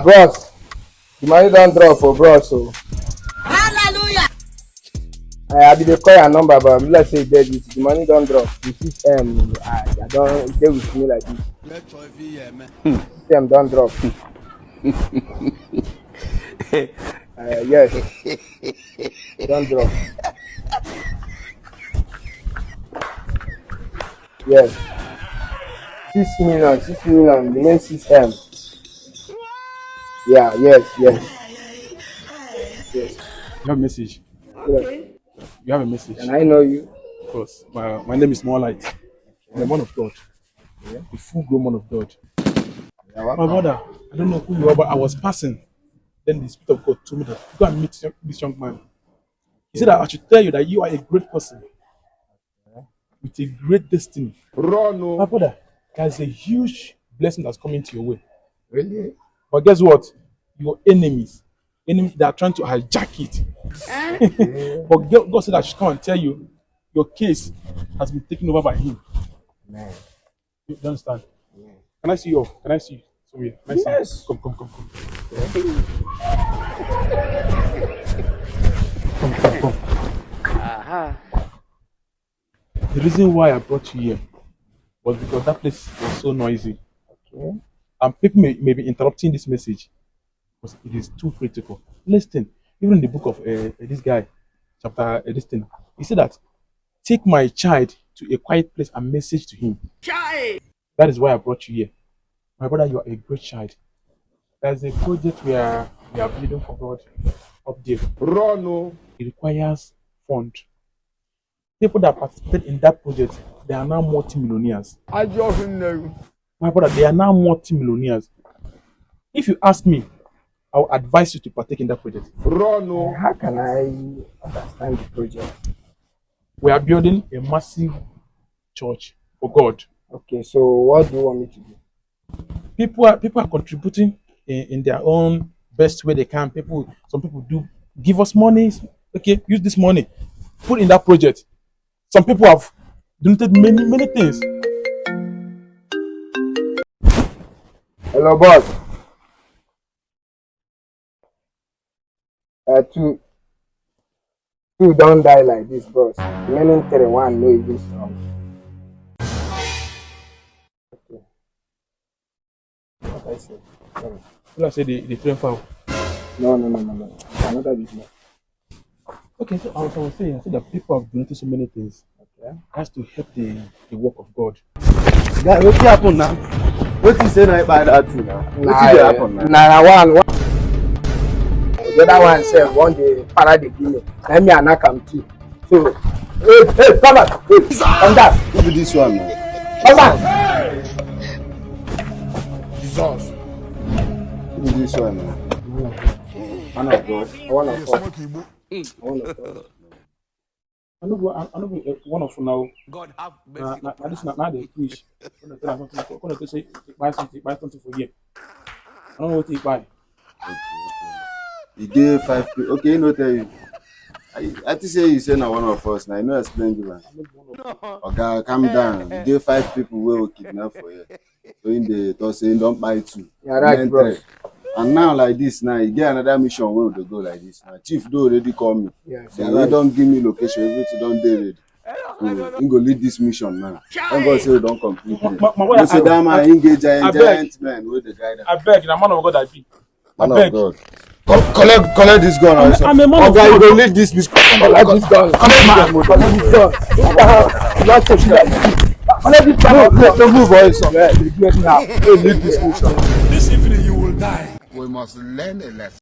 Bros, the money don't drop for bros, so. Hallelujah. I be dey call your number, but let's say dead it. The money don't drop. The system, I don't dey with me like this. System don't drop. Yes, don't drop. Yes. 6 million, the main system. Yeah, yes. You have a message. Yes. You have a message. And I know you. Of course. My name is Moonlight. I'm a man of God. Yeah. A full grown man of God. Yeah, My brother, I don't know who you are, but I was passing. Then the Spirit of God told me that go and meet this young man. He said that I should tell you that you are a great person with a great destiny. Run, My brother, there's a huge blessing that's coming to your way. really? But guess what? Your enemies that are trying to hijack it. But God said I should come and tell you, your case has been taken over by Him. Man. You understand? Yeah. Can I see you? Can I see you? Sorry, can I see you? Yes. Come. Come. The reason why I brought you here was because that place was so noisy. Okay. And people may be interrupting this message because it is too critical. Listen, even in the book of this guy, chapter this thing, he said that take my child to a quiet place and message to him. Child. That is why I brought you here. My brother, you are a great child. There's a project we are building for God up there. Run, It requires fund. People that participated in that project, they are now multi-millionaires. I just know. My brother, they are now multi-millionaires. If you ask me, I will advise you to partake in that project. Run. How can I understand the project? We are building a massive church for God. Okay, so what do you want me to do? People are contributing in their own best way they can. Some people do give us money. Okay, use this money, put in that project. Some people have donated many things. Hello, boss. Two don't die like this, boss. Remaining 31 no even strong. Okay. What I said? Sorry. People say the train foul. No. Another business. Okay, so I was saying, I said that people have donated so many things. Okay. That's to help the work of God. Guy, what happen now? What you say now about that thing now? What did happen now? One. The other one said one day para the give me. Let me and I come too. So, hey, come back. Hey, come back. Who be this one now? Come back. Jesus. Who be this one now? Man of God. One of us. I know one of now. God have mercy. Now this now they preach. When they say buy something for you. I don't know what to buy. You gave 5 people. Okay, you know tell you. I think say you say now one of us. Now you know explain the man. Okay, calm down. You gave 5 people who will kidnap for you. So in the talk say you don't buy 2. You're right, bro. And now like this, now you get another mission where they go like this. Now Chief do already call me. Yes, So they don't give me location, everything don't dey ready. So you go lead this mission now. Don't go say you don't complete it. You say that man engage giant man with the guy. I beg, the man of God I be. Man of God. Collect this gun. I'm a man of God. You God. go lead this mission. Collect this gun. Collect this gun. Collect this gun. Don't move, boys. Lead this mission. This evening you will die. We must learn a lesson.